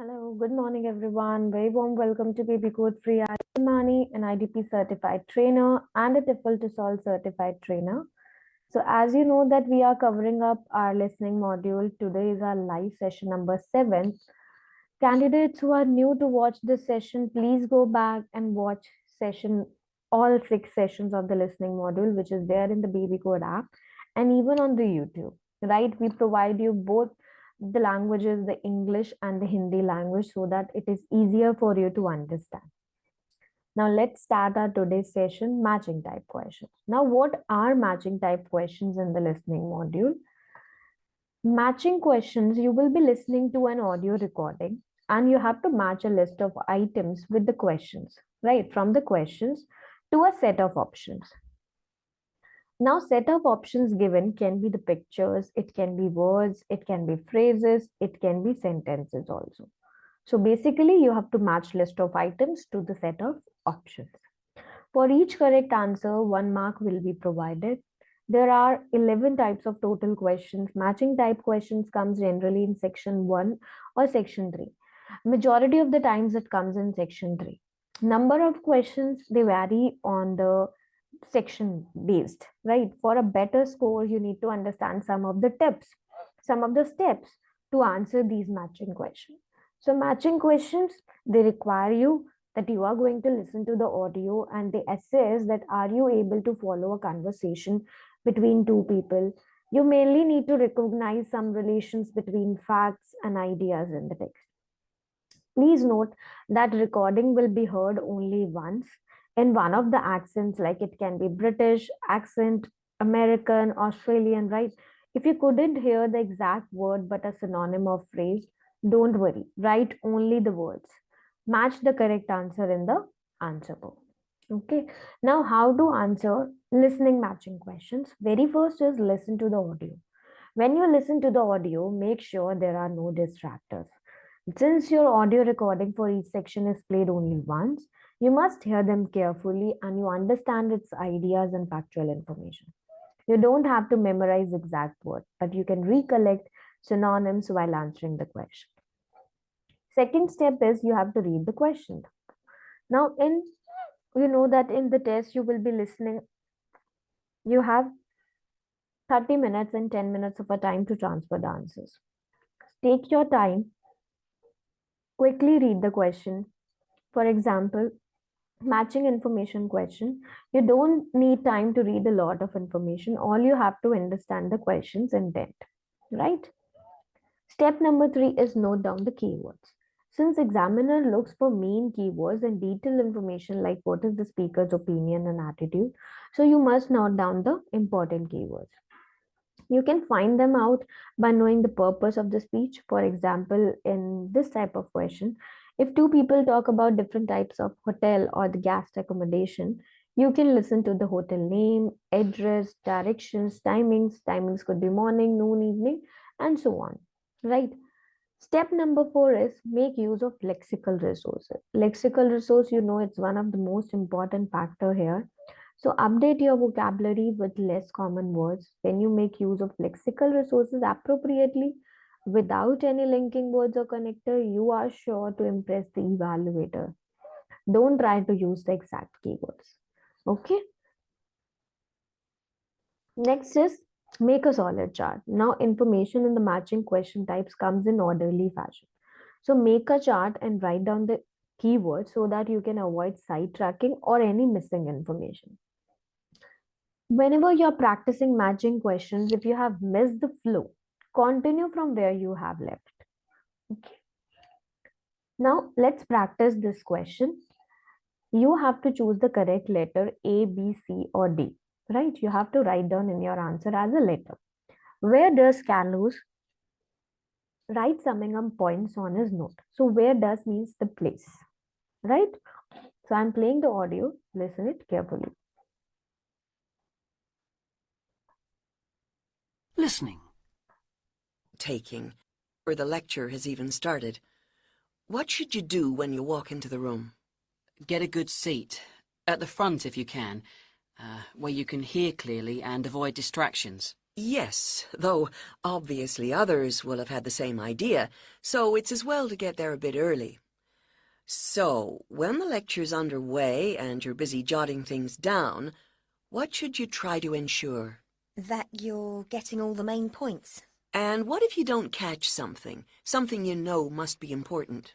Hello, good morning everyone. Very warm welcome to babycode free. I'm Mani, an IDP certified trainer and a TOEFL to Solve certified trainer. So as you know that we are covering up our listening module. Today is our live session number 7. Candidates who are new to watch this session, please go back and watch all 6 sessions of the listening module, which is there in the babycode app and even on the YouTube, right? We provide you both the languages, the English and the Hindi language, so that it is easier for you to understand. Now let's start our today's session, matching type questions. Now what are matching type questions in the listening module? Matching questions, you will be listening to an audio recording and you have to match a list of items with the questions, right? From the questions to a set of options. Now, set of options given can be the pictures, it can be words, it can be phrases, it can be sentences also. So basically, you have to match list of items to the set of options. For each correct answer, 1 mark will be provided. There are 11 types of total questions. Matching type questions comes generally in section 1 or section 3. Majority of the times it comes in section 3. Number of questions, they vary on the section based, right? For a better score, you need to understand some of the tips, some of the steps to answer these matching questions. So matching questions, they require you that you are going to listen to the audio and they assess that are you able to follow a conversation between two people. You mainly need to recognize some relations between facts and ideas in the text. Please note that recording will be heard only once in one of the accents, like it can be British accent, American, Australian, right? If you couldn't hear the exact word but a synonym of phrase, don't worry, write only the words. Match the correct answer in the answer book. Okay, now how to answer listening matching questions? Very first is listen to the audio. When you listen to the audio, make sure there are no distractors. Since your audio recording for each section is played only once, you must hear them carefully and you understand its ideas and factual information. You don't have to memorize exact words, but you can recollect synonyms while answering the question. Second step is you have to read the question. Now, you know that in the test you will be listening, you have 30 minutes and 10 minutes of a time to transfer the answers. Take your time, quickly read the question. For example, matching information question, you don't need time to read a lot of information. All you have to understand the question's intent, right? Step number 3 is note down the keywords. Since examiner looks for main keywords and detailed information like what is the speaker's opinion and attitude, so you must note down the important keywords. You can find them out by knowing the purpose of the speech. For example, in this type of question, if two people talk about different types of hotel or the guest accommodation, you can listen to the hotel name, address, directions, timings. Timings could be morning, noon, evening, and so on, right? Step number 4 is make use of lexical resources. Lexical resource, you know, it's one of the most important factor here. So update your vocabulary with less common words. When you make use of lexical resources appropriately, without any linking words or connector, you are sure to impress the evaluator. Don't try to use the exact keywords. Okay. Next is make a solid chart. Now information in the matching question types comes in orderly fashion. So make a chart and write down the keywords so that you can avoid sidetracking or any missing information. Whenever you're practicing matching questions, if you have missed the flow, continue from where you have left. Okay. Now let's practice this question. You have to choose the correct letter A, B, C, or D, right? You have to write down in your answer as a letter. Where does Carlos write summing up points on his note? So where does means the place, right? So I'm playing the audio. Listen it carefully. Listening. Taking, or the lecture has even started. What should you do when you walk into the room? Get a good seat, at the front if you can, where you can hear clearly and avoid distractions. Yes, though obviously others will have had the same idea, so it's as well to get there a bit early. So, when the lecture's underway and you're busy jotting things down, what should you try to ensure? That you're getting all the main points. And what if you don't catch something you know must be important?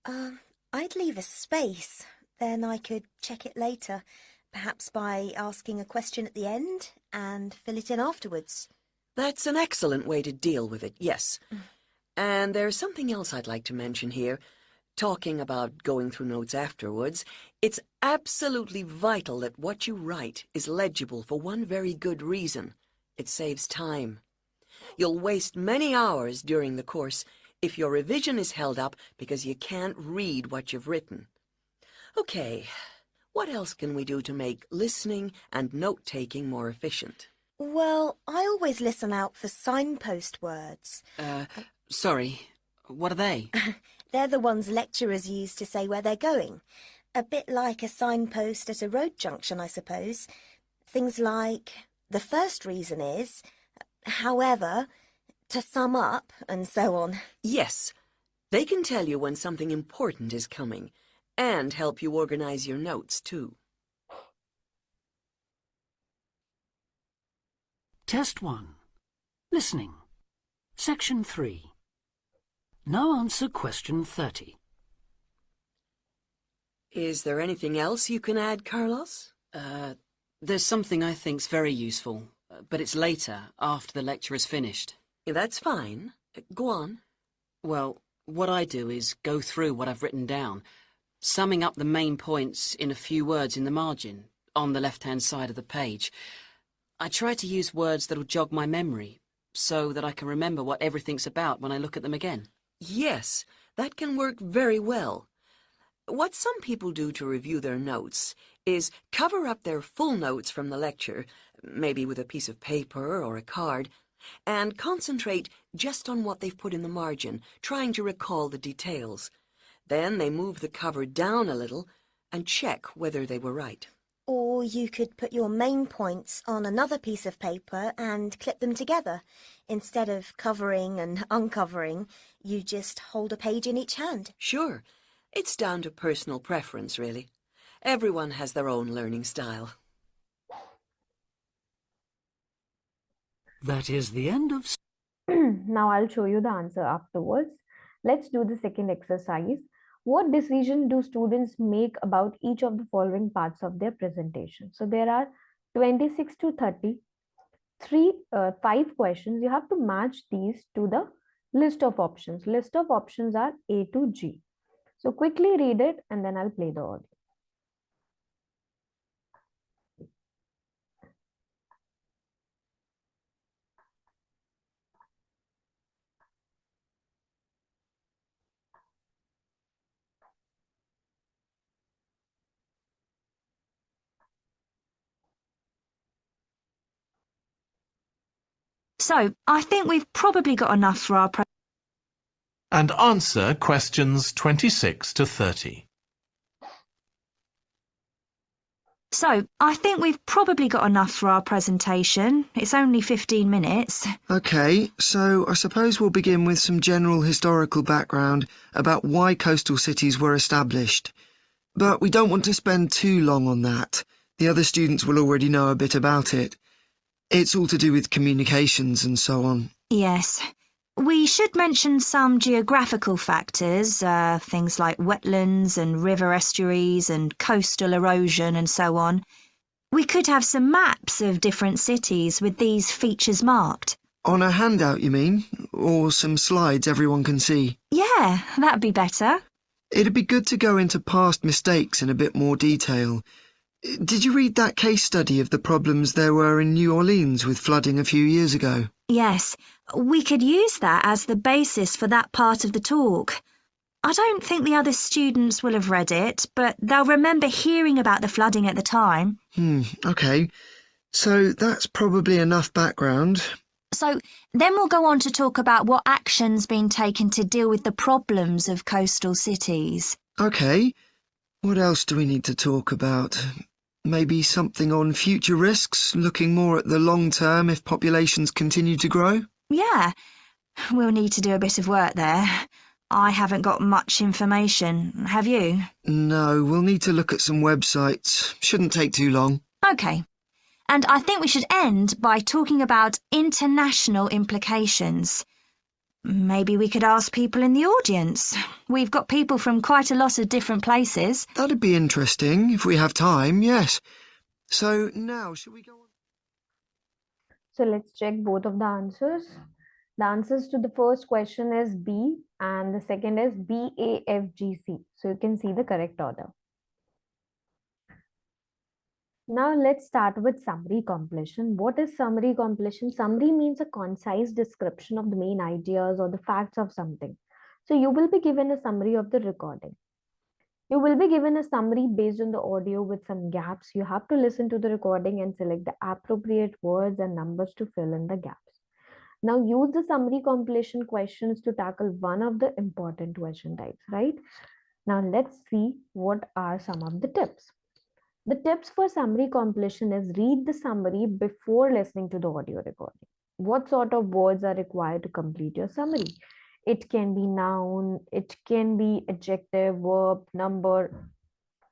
I'd leave a space. Then I could check it later, perhaps by asking a question at the end and fill it in afterwards. That's an excellent way to deal with it, yes. And there's something else I'd like to mention here. Talking about going through notes afterwards, it's absolutely vital that what you write is legible for one very good reason. It saves time. You'll waste many hours during the course if your revision is held up because you can't read what you've written. Okay, what else can we do to make listening and note-taking more efficient? Well, I always listen out for signpost words. Sorry, what are they? They're the ones lecturers use to say where they're going. A bit like a signpost at a road junction, I suppose. Things like, the first reason is, however, to sum up, and so on. Yes, they can tell you when something important is coming, and help you organize your notes, too. Test 1. Listening. Section 3. Now answer question 30. Is there anything else you can add, Carlos? There's something I think's very useful, but it's later, after the lecture is finished. That's fine. Go on. Well, what I do is go through what I've written down, summing up the main points in a few words in the margin, on the left-hand side of the page. I try to use words that'll jog my memory, so that I can remember what everything's about when I look at them again. Yes, that can work very well. What some people do to review their notes is cover up their full notes from the lecture, maybe with a piece of paper or a card, and concentrate just on what they've put in the margin, trying to recall the details. Then they move the cover down a little and check whether they were right. Or you could put your main points on another piece of paper and clip them together. Instead of covering and uncovering, you just hold a page in each hand. Sure, it's down to personal preference, really. Everyone has their own learning style. That is the end of... Now I'll show you the answer afterwards. Let's do the second exercise. What decision do students make about each of the following parts of their presentation? So there are 26 to 30, 5 questions. You have to match these to the list of options. List of options are A to G. So quickly read it and then I'll play the audio. So, I think we've probably got enough for our And answer questions 26 to 30. presentation. It's only 15 minutes. Okay, so I suppose we'll begin with some general historical background about why coastal cities were established. But we don't want to spend too long on that. The other students will already know a bit about it. It's all to do with communications and so on. Yes. We should mention some geographical factors, things like wetlands and river estuaries and coastal erosion and so on. We could have some maps of different cities with these features marked. On a handout, you mean? Or some slides everyone can see? Yeah, that'd be better. It'd be good to go into past mistakes in a bit more detail. Did you read that case study of the problems there were in New Orleans with flooding a few years ago? Yes, we could use that as the basis for that part of the talk. I don't think the other students will have read it, but they'll remember hearing about the flooding at the time. Okay. So that's probably enough background. So then we'll go on to talk about what action's been taken to deal with the problems of coastal cities. Okay. What else do we need to talk about? Maybe something on future risks, looking more at the long term if populations continue to grow? Yeah, we'll need to do a bit of work there. I haven't got much information. Have you? No, we'll need to look at some websites. Shouldn't take too long. Okay. And I think we should end by talking about international implications. Maybe we could ask people in the audience. We've got people from quite a lot of different places. That'd be interesting if we have time, yes. So now, should we go on? So let's check both of the answers. The answers to the first question is B and the second is BAFGC. So you can see the correct order. Now let's start with summary completion. What is summary completion? Summary means a concise description of the main ideas or the facts of something. So you will be given a summary of the recording. You will be given a summary based on the audio with some gaps. You have to listen to the recording and select the appropriate words and numbers to fill in the gaps. Now use the summary completion questions to tackle one of the important question types, right? Now let's see what are some of the tips. The tips for summary completion is read the summary before listening to the audio recording. What sort of words are required to complete your summary? It can be noun, it can be adjective, verb, number.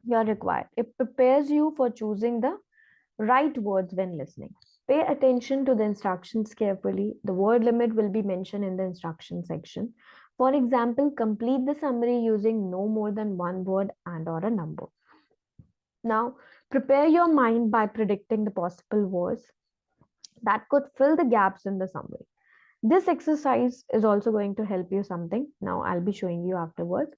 You're required. It prepares you for choosing the right words when listening. Pay attention to the instructions carefully. The word limit will be mentioned in the instruction section. For example, complete the summary using no more than one word and or a number. Now, prepare your mind by predicting the possible words that could fill the gaps in the summary. This exercise is also going to help you something. Now, I'll be showing you afterwards.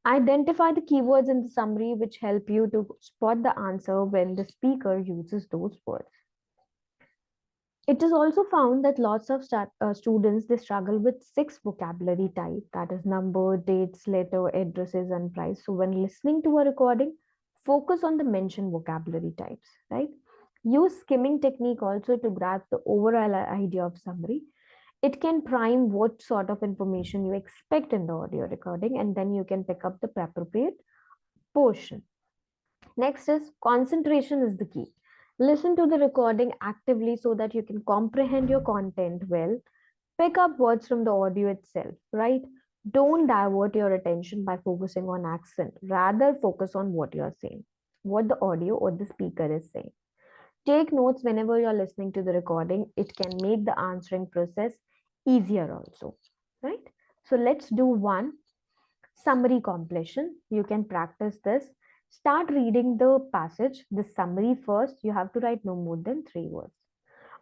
Identify the keywords in the summary which help you to spot the answer when the speaker uses those words. It is also found that lots of students, they struggle with 6 vocabulary types, that is number, dates, letter, addresses, and price. So when listening to a recording, focus on the mentioned vocabulary types, right? Use skimming technique also to grasp the overall idea of summary. It can prime what sort of information you expect in the audio recording, and then you can pick up the appropriate portion. Next is concentration is the key. Listen to the recording actively so that you can comprehend your content well. Pick up words from the audio itself, right? Don't divert your attention by focusing on accent. Rather, focus on what you're saying, what the audio or the speaker is saying. Take notes whenever you're listening to the recording. It can make the answering process easier also, right? So let's do one summary completion. You can practice this. Start reading the passage, the summary first. You have to write no more than 3 words.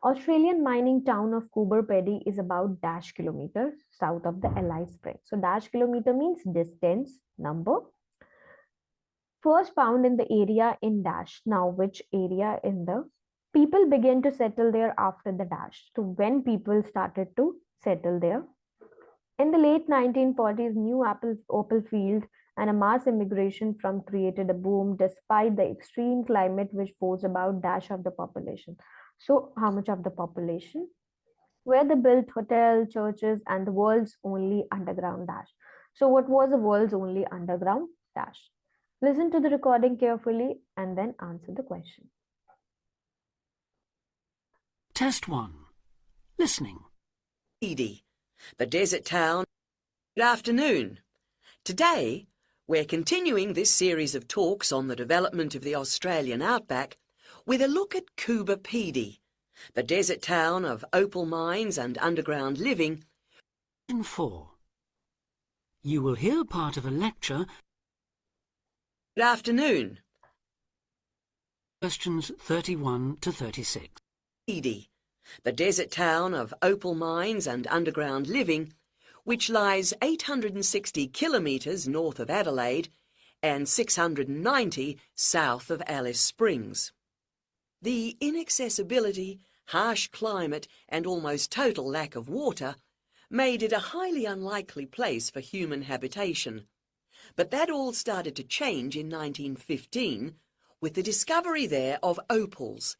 Australian mining town of Coober Pedy is about dash kilometers south of the Ally Spring. So dash kilometer means distance, number. First found in the area in dash. Now which area in the people began to settle there after the dash. So when people started to settle there. In the late 1940s, new opal field and a mass immigration from created a boom despite the extreme climate which posed about dash of the population. So how much of the population? Where they built hotel, churches, and the world's only underground dash. So what was the world's only underground dash? Listen to the recording carefully and then answer the question. Test 1. Listening. Edie, the desert town. Good afternoon. Today, we're continuing this series of talks on the development of the Australian outback with a look at Coober Pedy, the desert town of opal mines and underground living. In 4. You will hear part of a lecture. Good afternoon. Questions 31 to 36. Pedy, the desert town of opal mines and underground living, which lies 860 kilometres north of Adelaide and 690 south of Alice Springs. The inaccessibility, harsh climate and almost total lack of water made it a highly unlikely place for human habitation. But that all started to change in 1915 with the discovery there of opals,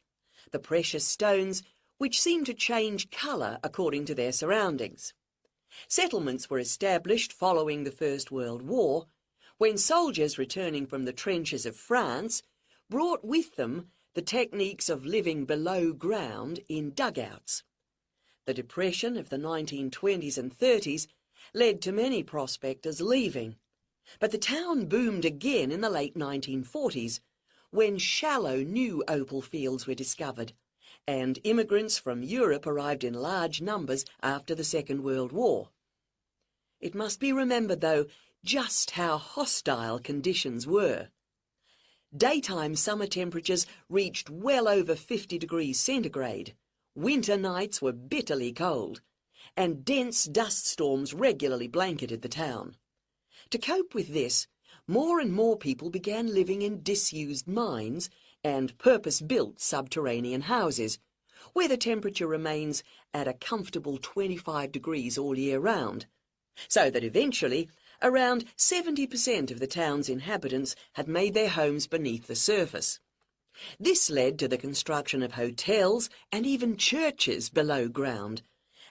the precious stones which seem to change colour according to their surroundings. Settlements were established following the First World War, when soldiers returning from the trenches of France brought with them the techniques of living below ground in dugouts. The depression of the 1920s and 30s led to many prospectors leaving, but the town boomed again in the late 1940s when shallow new opal fields were discovered, and immigrants from Europe arrived in large numbers after the Second World War. It must be remembered, though, just how hostile conditions were. Daytime summer temperatures reached well over 50 degrees centigrade, winter nights were bitterly cold, and dense dust storms regularly blanketed the town. To cope with this, more and more people began living in disused mines and purpose-built subterranean houses, where the temperature remains at a comfortable 25 degrees all year round, so that eventually around 70% of the town's inhabitants had made their homes beneath the surface. This led to the construction of hotels and even churches below ground,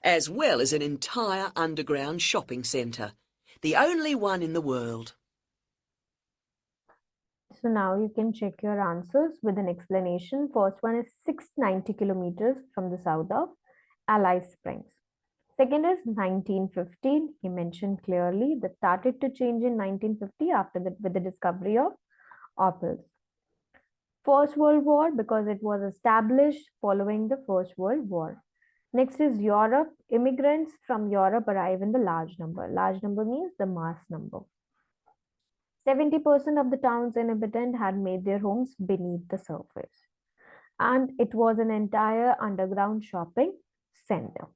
as well as an entire underground shopping centre, the only one in the world. So now you can check your answers with an explanation. First one is 690 kilometers from the south of Alice Springs. Second is 1915. He mentioned clearly that started to change in 1950 after that with the discovery of opals. First World War because it was established following the First World War. Next is Europe. Immigrants from Europe arrive in the large number. Large number means the mass number. 70% of the town's inhabitants had made their homes beneath the surface. And it was an entire underground shopping center.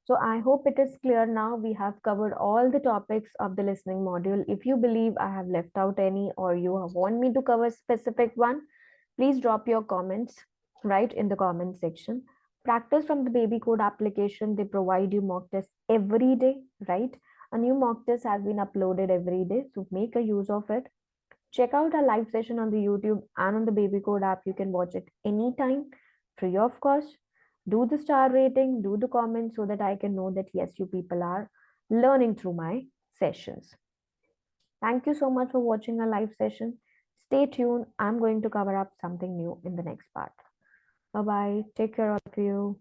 So I hope it is clear now. We have covered all the topics of the listening module. If you believe I have left out any or you want me to cover a specific one, please drop your comments right in the comment section. Practice from the babycode application. They provide you mock tests every day, right? A new mock test has been uploaded every day, so make a use of it. Check out our live session on the YouTube and on the babycode app. You can watch it anytime, free of cost. Do the star rating, do the comments so that I can know that yes, you people are learning through my sessions. Thank you so much for watching our live session. Stay tuned. I'm going to cover up something new in the next part. Bye-bye. Take care, all of you.